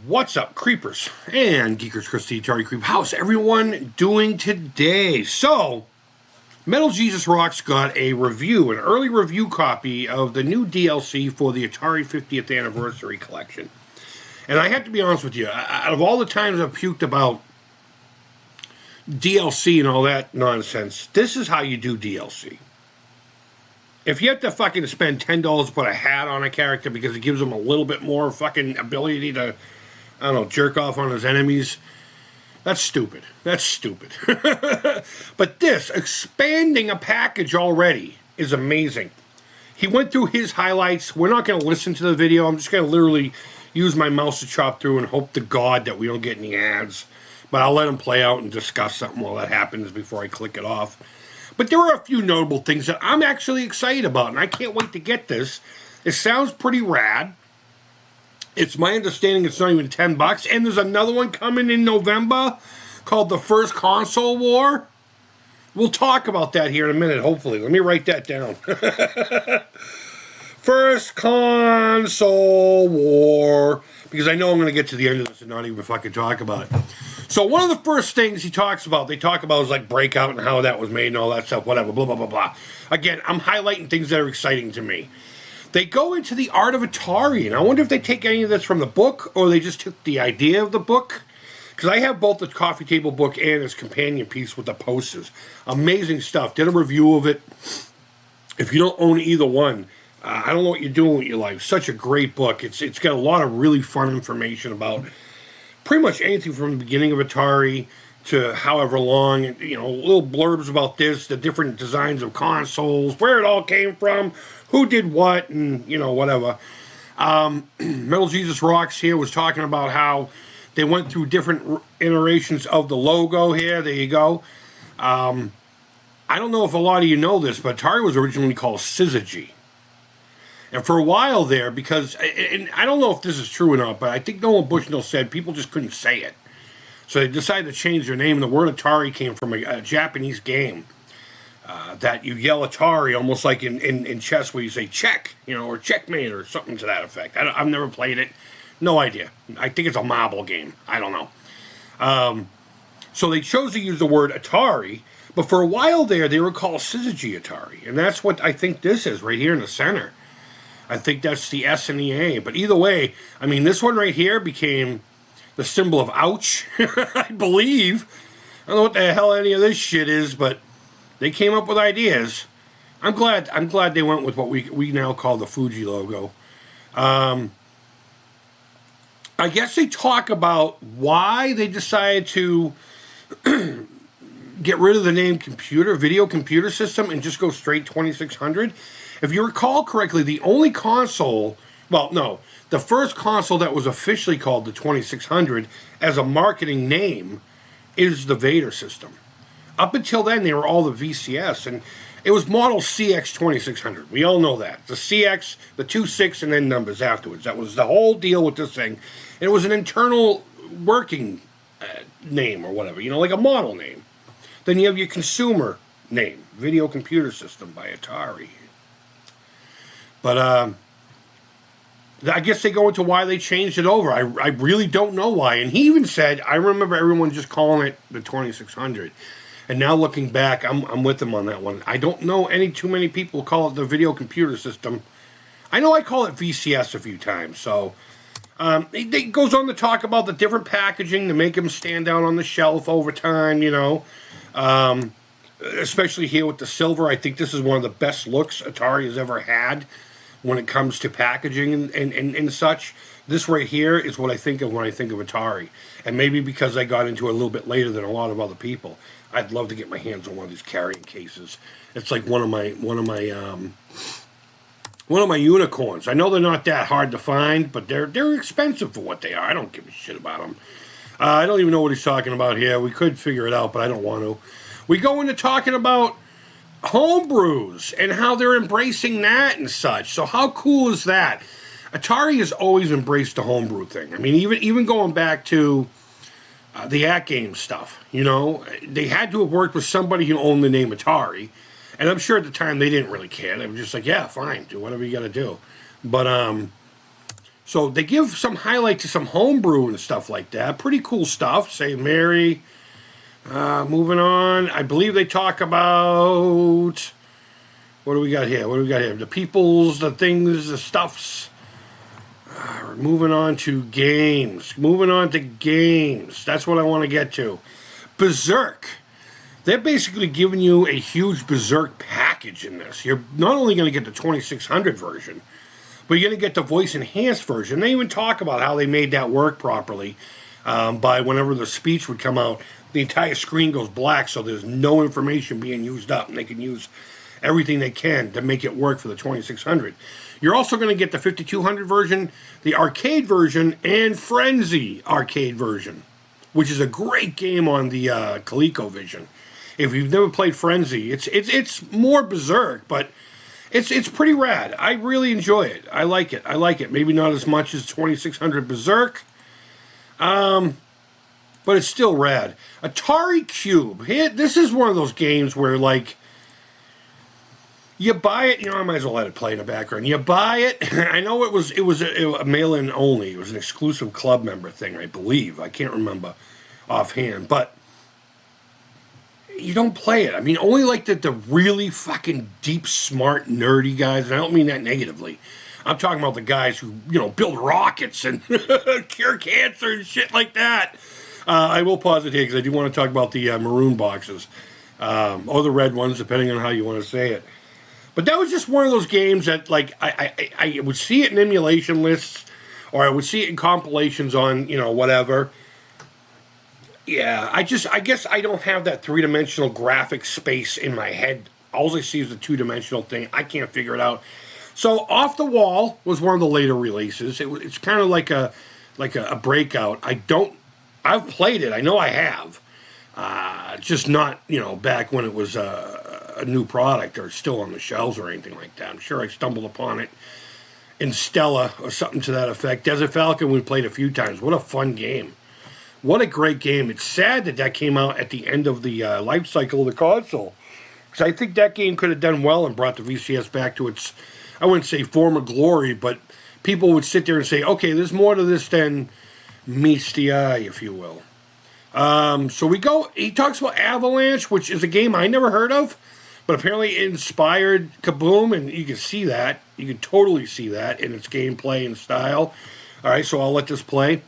What's up, creepers and geekers? Chris the Atari Creep. How's everyone doing today? So, Metal Jesus Rocks got a review, an early review copy of the new DLC for the Atari 50th Anniversary Collection. And I have to be honest with you, out of all the times I've puked about DLC and all that nonsense, this is how you do DLC. If you have to fucking spend $10 to put a hat on a character because it gives them a little bit more fucking ability to, I don't know, jerk off on his enemies, that's stupid. That's stupid. But this, expanding a package already, is amazing. He went through his highlights. We're not going to listen to the video. I'm just going to literally use my mouse to chop through and hope to God that we don't get any ads. But I'll let him play out and discuss something while that happens before I click it off. But there are a few notable things that I'm actually excited about, and I can't wait to get this. It sounds pretty rad. It's my understanding it's not even $10, and there's another one coming in November called The First Console War. We'll talk about that here in a minute, hopefully. Let me write that down. First Console War. Because I know I'm going to get to the end of this and not even fucking talk about it. So one of the first things they talk about is like Breakout and how that was made and all that stuff, whatever, blah, blah, blah, blah. Again, I'm highlighting things that are exciting to me. They go into the art of Atari, and I wonder if they take any of this from the book or they just took the idea of the book. Because I have both the coffee table book and its companion piece with the posters. Amazing stuff. Did a review of it. If you don't own either one, I don't know what you're doing with your life. Such a great book. It's got a lot of really fun information about pretty much anything from the beginning of Atari to however long. You know, little blurbs about this, the different designs of consoles, where it all came from, who did what, and, you know, whatever. Metal Jesus Rocks here was talking about how they went through different iterations of the logo here. There you go. I don't know if a lot of you know this, but Atari was originally called Syzygy. And for a while there, because, and I don't know if this is true or not, but I think Nolan Bushnell said people just couldn't say it. So they decided to change their name. The word Atari came from a Japanese game that you yell Atari, almost like in chess where you say check, you know, or checkmate or something to that effect. I've never played it. No idea. I think it's a marble game. I don't know. So they chose to use the word Atari, but for a while there, they were called Syzygy Atari. And that's what I think this is right here in the center. I think that's the S and the A. But either way, I mean, this one right here became the symbol of ouch, I believe. I don't know what the hell any of this shit is, but they came up with ideas. I'm glad they went with what we now call the Fuji logo. I guess they talk about why they decided to get rid of the name video computer system and just go straight 2600. If you recall correctly, the only console, the first console that was officially called the 2600 as a marketing name is the Vader system. Up until then, they were all the VCS, and it was model CX 2600. We all know that. The CX, the 26, and then numbers afterwards. That was the whole deal with this thing. And it was an internal working name or whatever, you know, like a model name. Then you have your consumer name, Video Computer System by Atari. But I guess they go into why they changed it over. I really don't know why. And he even said, I remember everyone just calling it the 2600. And now looking back, I'm with him on that one. I don't know too many people call it the Video Computer System. I know I call it VCS a few times. So it goes on to talk about the different packaging to make them stand out on the shelf over time, you know. Especially here with the silver. I think this is one of the best looks Atari has ever had when it comes to packaging and such. This right here is what I think of when I think of Atari. And maybe because I got into it a little bit later than a lot of other people, I'd love to get my hands on one of these carrying cases. It's like one of my unicorns. I know they're not that hard to find, but they're expensive for what they are. I don't give a shit about them. I don't even know what he's talking about here. We could figure it out, but I don't want to. We go into talking about homebrews and how they're embracing that and such. So how cool is that? Atari has always embraced the homebrew thing. I mean, even going back to the at-game stuff, you know, they had to have worked with somebody who owned the name Atari. And I'm sure at the time they didn't really care. They were just like, yeah, fine, do whatever you got to do. But So they give some highlight to some homebrew and stuff like that. Pretty cool stuff. St. Mary. Moving on. I believe they talk about... What do we got here? The peoples, the things, the stuffs. Moving on to games. That's what I want to get to. Berserk. They're basically giving you a huge Berserk package in this. You're not only going to get the 2600 version, but you're going to get the voice enhanced version. They even talk about how they made that work properly. By whenever the speech would come out, the entire screen goes black, so there's no information being used up, and they can use everything they can to make it work for the 2600. You're also going to get the 5200 version, the arcade version, and Frenzy arcade version, which is a great game on the ColecoVision. If you've never played Frenzy, it's more Berserk, but it's pretty rad. I really enjoy it. I like it. Maybe not as much as 2600 Berserk, but it's still rad. Atari Cube. This is one of those games where, like, you buy it, I might as well let it play in the background. You buy it. I know it was a mail-in only. It was an exclusive club member thing, I believe. I can't remember offhand, but you don't play it. I mean, only like the really fucking deep, smart, nerdy guys, and I don't mean that negatively. I'm talking about the guys who, build rockets and cure cancer and shit like that. I will pause it here because I do want to talk about the maroon boxes, or the red ones, depending on how you want to say it. But that was just one of those games that, like, I would see it in emulation lists, or I would see it in compilations on, whatever. Yeah, I guess I don't have that three-dimensional graphic space in my head. All I see is the two-dimensional thing. I can't figure it out. So, Off the Wall was one of the later releases. It's kind of like a breakout. I've played it. I know I have. Just not, back when it was a new product or still on the shelves or anything like that. I'm sure I stumbled upon it in Stella or something to that effect. Desert Falcon we played a few times. What a fun game. What a great game. It's sad that came out at the end of the life cycle of the console. Because I think that game could have done well and brought the VCS back to its, I wouldn't say former glory, but people would sit there and say, okay, there's more to this than meets the eye, if you will. So he talks about Avalanche, which is a game I never heard of, but apparently it inspired Kaboom, and you can see that. You can totally see that in its gameplay and style. All right, so I'll let this play.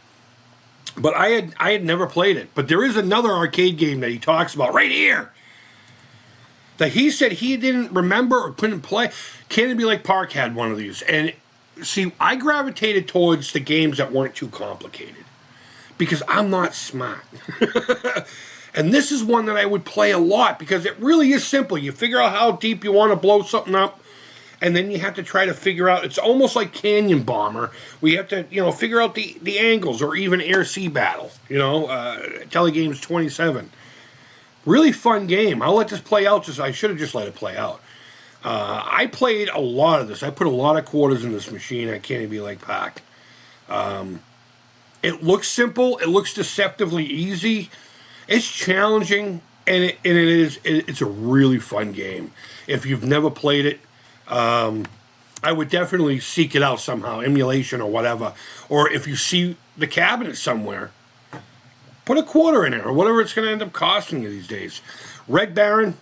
But I had never played it. But there is another arcade game that he talks about right here that he said he didn't remember or couldn't play. Canterbury Lake Park had one of these. And see, I gravitated towards the games that weren't too complicated because I'm not smart. And this is one that I would play a lot because it really is simple. You figure out how deep you want to blow something up, and then you have to try to figure out, it's almost like Canyon Bomber. We have to, figure out the angles, or even Air-Sea Battle, Telegames 27. Really fun game. I'll let this play out. I should have just let it play out. I played a lot of this. I put a lot of quarters in this machine at Canterbury Lake Park. It looks simple. It looks deceptively easy. It's challenging, and it's a really fun game. If you've never played it, I would definitely seek it out somehow, emulation or whatever. Or if you see the cabinet somewhere, put a quarter in it, or whatever it's going to end up costing you these days. Red Baron,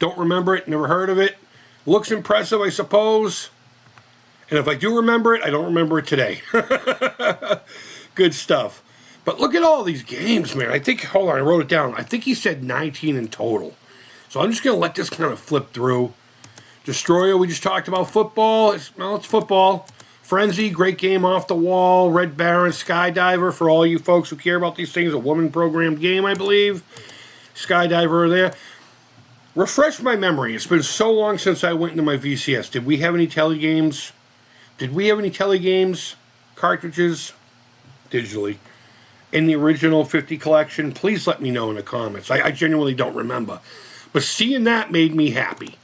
don't remember it, never heard of it. Looks impressive, I suppose. And if I do remember it, I don't remember it today. Good stuff. But look at all these games, man. Hold on, I wrote it down. I think he said 19 in total. So I'm just going to let this kind of flip through. Destroyer, we just talked about football. It's football. Frenzy, great game. Off the Wall. Red Baron, Skydiver, for all you folks who care about these things. A woman-programmed game, I believe. Skydiver there. Refresh my memory. It's been so long since I went into my VCS. Did we have any telegames? Cartridges? Digitally. In the original 50 collection? Please let me know in the comments. I genuinely don't remember. But seeing that made me happy.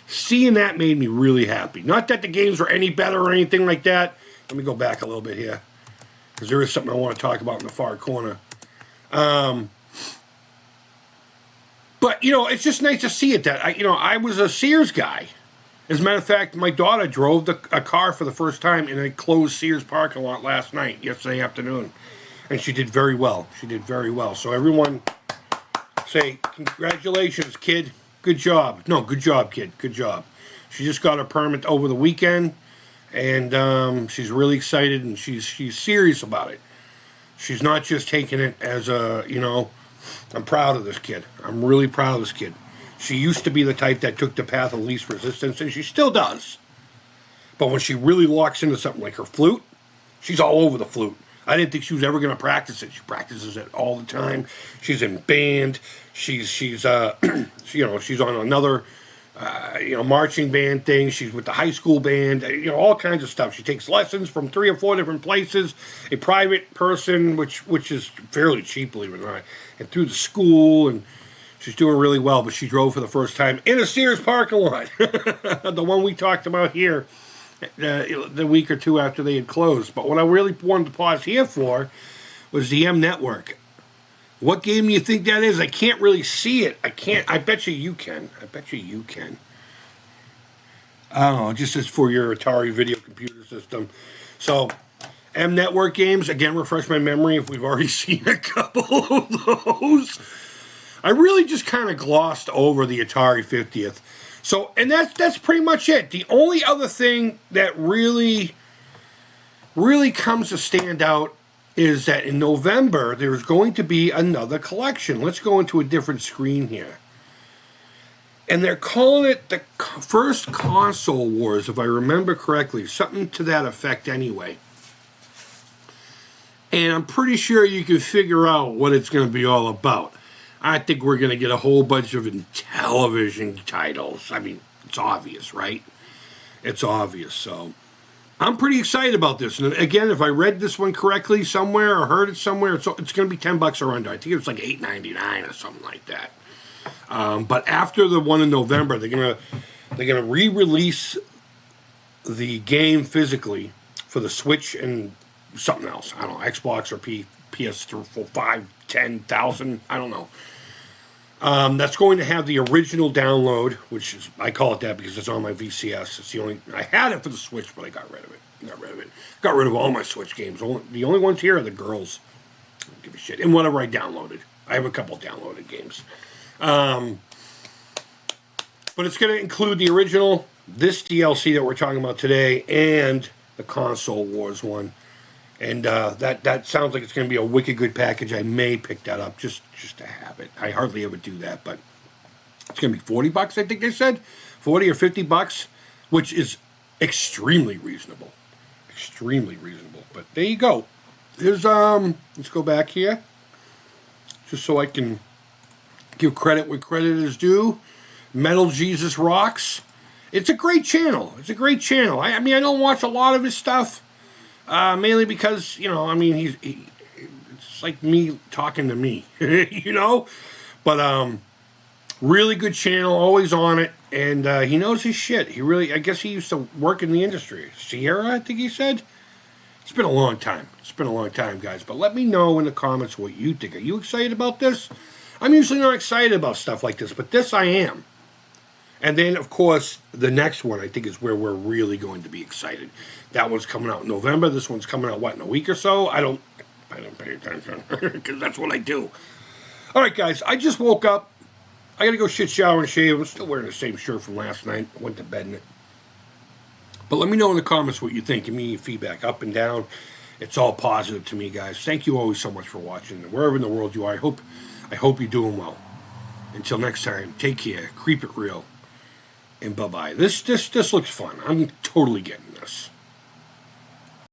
Seeing that made me really happy. Not that the games were any better or anything like that. Let me go back a little bit here, because there is something I want to talk about in the far corner. But, it's just nice to see it. That I was a Sears guy. As a matter of fact, my daughter drove a car for the first time in a closed Sears parking lot last night, yesterday afternoon. And she did very well. She did very well. So everyone say, congratulations, kid. Good job. No, good job, kid. Good job. She just got her permit over the weekend. And she's really excited, and she's serious about it. She's not just taking it as a, I'm proud of this kid. I'm really proud of this kid. She used to be the type that took the path of least resistance, and she still does. But when she really locks into something like her flute, she's all over the flute. I didn't think she was ever going to practice it. She practices it all the time. She's in band. She's she's on another marching band thing. She's with the high school band. All kinds of stuff. She takes lessons from 3 or 4 different places. A private person, which is fairly cheap, believe it or not, and through the school, and she's doing really well. But she drove for the first time in a Sears parking lot, the one we talked about here. The week or two after they had closed. But what I really wanted to pause here for was the M Network. What game do you think that is? I can't really see it. I bet you can. I bet you can. I don't know. Just as for your Atari video computer system. So, M Network games. Again, refresh my memory if we've already seen a couple of those. I really just kind of glossed over the Atari 50th. So, and that's pretty much it. The only other thing that really comes to stand out is that in November, there's going to be another collection. Let's go into a different screen here. And they're calling it the first Console Wars, if I remember correctly. Something to that effect anyway. And I'm pretty sure you can figure out what it's going to be all about. I think we're going to get a whole bunch of television titles. I mean, it's obvious, right? It's obvious. So I'm pretty excited about this. And again, if I read this one correctly somewhere or heard it somewhere, it's going to be $10 or under. I think it's like $8.99 or something like that. But after the one in November, they're gonna re-release the game physically for the Switch and something else. I don't know, Xbox or PS3 for 5-10,000. I don't know. That's going to have the original download, which is, I call it that because it's on my VCS. It's the only, I had it for the Switch, but I got rid of it. Got rid of all my Switch games. The only ones here are the girls. I don't give a shit. And whatever I downloaded. I have a couple downloaded games. But it's going to include the original, this DLC that we're talking about today, and the Console Wars one. And that sounds like it's going to be a wicked good package. I may pick that up just to have it. I hardly ever do that, but it's going to be $40, I think they said. 40 or $50, which is extremely reasonable. Extremely reasonable. But there you go. Here's, let's go back here. Just so I can give credit where credit is due. Metal Jesus Rocks. It's a great channel. I mean, I don't watch a lot of his stuff. Mainly because, it's like me talking to me, But, really good channel, always on it, and he knows his shit. I guess he used to work in the industry. Sierra, I think he said. It's been a long time. Guys. But let me know in the comments what you think. Are you excited about this? I'm usually not excited about stuff like this, but this I am. And then, of course, the next one, I think, is where we're really going to be excited. That one's coming out in November. This one's coming out, in a week or so? I don't pay attention, because that's what I do. All right, guys, I just woke up. I got to go shit, shower, and shave. I'm still wearing the same shirt from last night. I went to bed in it. But let me know in the comments what you think. Give me feedback, up and down. It's all positive to me, guys. Thank you always so much for watching. Wherever in the world you are, I hope you're doing well. Until next time, take care. Creep it real. And bye-bye. This looks fun. I'm totally getting this.